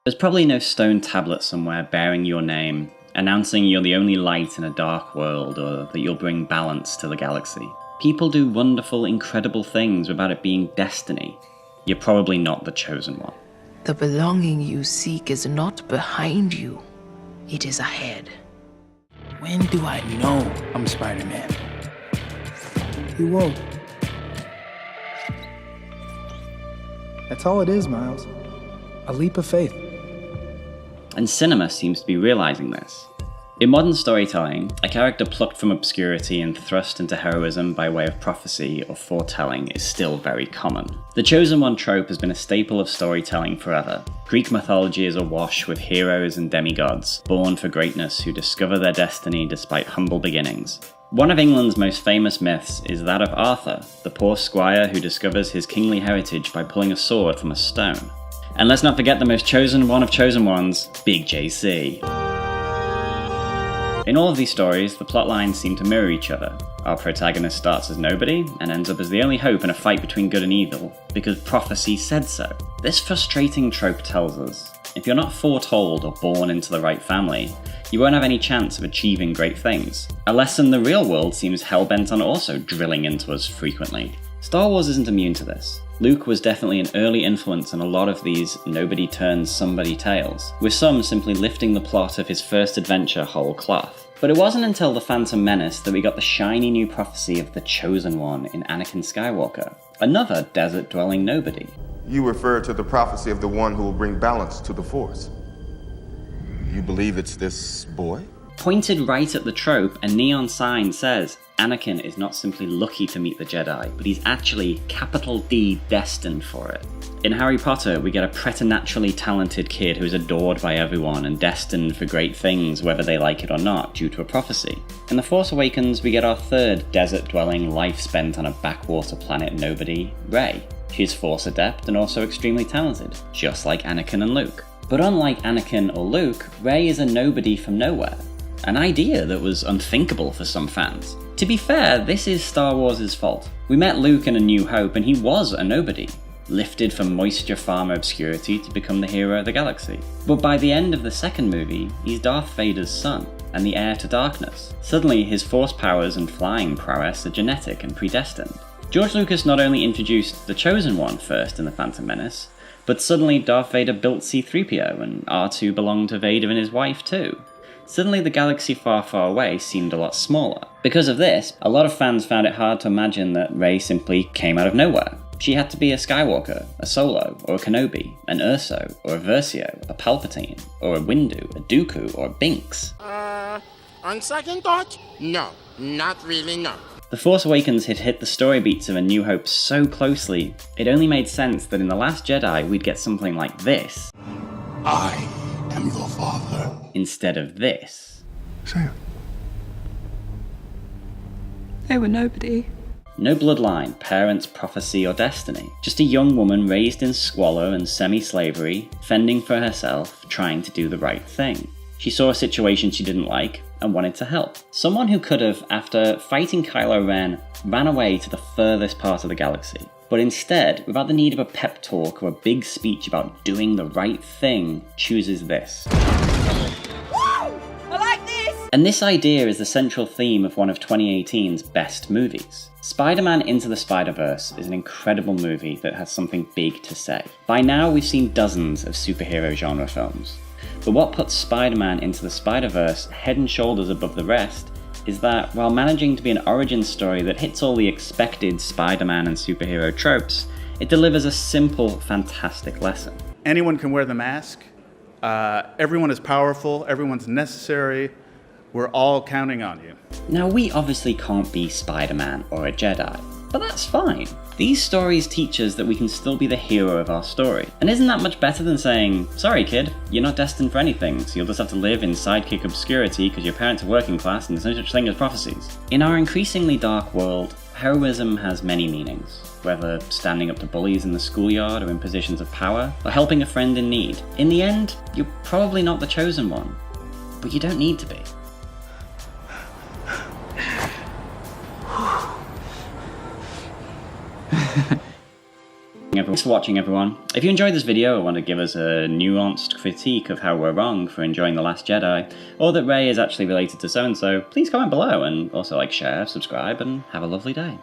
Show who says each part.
Speaker 1: There's probably no stone tablet somewhere bearing your name, announcing you're the only light in a dark world, or that you'll bring balance to the galaxy. People do wonderful, incredible things without it being destiny. You're probably not the chosen one.
Speaker 2: The belonging you seek is not behind you. It is ahead.
Speaker 3: When do I know I'm Spider-Man?
Speaker 4: You won't. That's all it is, Miles. A leap of faith.
Speaker 1: And cinema seems to be realizing this. In modern storytelling, a character plucked from obscurity and thrust into heroism by way of prophecy or foretelling is still very common. The Chosen One trope has been a staple of storytelling forever. Greek mythology is awash with heroes and demigods, born for greatness who discover their destiny despite humble beginnings. One of England's most famous myths is that of Arthur, the poor squire who discovers his kingly heritage by pulling a sword from a stone. And let's not forget the most chosen one of chosen ones, Big JC. In all of these stories, the plotlines seem to mirror each other. Our protagonist starts as nobody and ends up as the only hope in a fight between good and evil, because prophecy said so. This frustrating trope tells us, if you're not foretold or born into the right family, you won't have any chance of achieving great things. A lesson the real world seems hell-bent on also drilling into us frequently. Star Wars isn't immune to this. Luke was definitely an early influence on a lot of these nobody turns somebody tales, with some simply lifting the plot of his first adventure whole cloth. But it wasn't until The Phantom Menace that we got the shiny new prophecy of the Chosen One in Anakin Skywalker, another desert-dwelling nobody.
Speaker 5: You refer to the prophecy of the one who will bring balance to the Force. You believe it's this boy?
Speaker 1: Pointed right at the trope, a neon sign says, Anakin is not simply lucky to meet the Jedi, but he's actually capital D destined for it. In Harry Potter, we get a preternaturally talented kid who is adored by everyone and destined for great things whether they like it or not due to a prophecy. In The Force Awakens, we get our third desert-dwelling, life spent on a backwater planet nobody, Rey. She's Force adept and also extremely talented, just like Anakin and Luke. But unlike Anakin or Luke, Rey is a nobody from nowhere. An idea that was unthinkable for some fans. To be fair, this is Star Wars' fault. We met Luke in A New Hope and he was a nobody, lifted from moisture farmer obscurity to become the hero of the galaxy. But by the end of the second movie, he's Darth Vader's son, and the heir to darkness. Suddenly his force powers and flying prowess are genetic and predestined. George Lucas not only introduced the Chosen One first in The Phantom Menace, but suddenly Darth Vader built C-3PO and R2 belonged to Vader and his wife too. Suddenly the galaxy far, far away seemed a lot smaller. Because of this, a lot of fans found it hard to imagine that Rey simply came out of nowhere. She had to be a Skywalker, a Solo, or a Kenobi, an Urso, or a Versio, a Palpatine, or a Windu, a Dooku, or a Binks.
Speaker 6: On second thought, no, not really, no.
Speaker 1: The Force Awakens had hit the story beats of A New Hope so closely, it only made sense that in The Last Jedi we'd get something like this.
Speaker 7: I am your father.
Speaker 1: Instead of this.
Speaker 7: Sam.
Speaker 8: They were nobody.
Speaker 1: No bloodline, parents, prophecy, or destiny. Just a young woman raised in squalor and semi-slavery, fending for herself, trying to do the right thing. She saw a situation she didn't like and wanted to help. Someone who could have, after fighting Kylo Ren, ran away to the furthest part of the galaxy. But instead, without the need of a pep talk or a big speech about doing the right thing, chooses this.
Speaker 8: I like this!
Speaker 1: And this idea is the central theme of one of 2018's best movies. Spider-Man Into the Spider-Verse is an incredible movie that has something big to say. By now, we've seen dozens of superhero genre films. But what puts Spider-Man Into the Spider-Verse head and shoulders above the rest is that, while managing to be an origin story that hits all the expected Spider-Man and superhero tropes, it delivers a simple, fantastic lesson.
Speaker 9: Anyone can wear the mask. Everyone is powerful. Everyone's necessary. We're all counting on you.
Speaker 1: Now, we obviously can't be Spider-Man or a Jedi, but that's fine. These stories teach us that we can still be the hero of our story. And isn't that much better than saying, sorry kid, you're not destined for anything, so you'll just have to live in sidekick obscurity because your parents are working class and there's no such thing as prophecies. In our increasingly dark world, heroism has many meanings. Whether standing up to bullies in the schoolyard or in positions of power, or helping a friend in need. In the end, you're probably not the chosen one, but you don't need to be. watching, everyone. If you enjoyed this video or want to give us a nuanced critique of how we're wrong for enjoying The Last Jedi, or that Rey is actually related to so-and-so, please comment below, and also like, share, subscribe, and have a lovely day.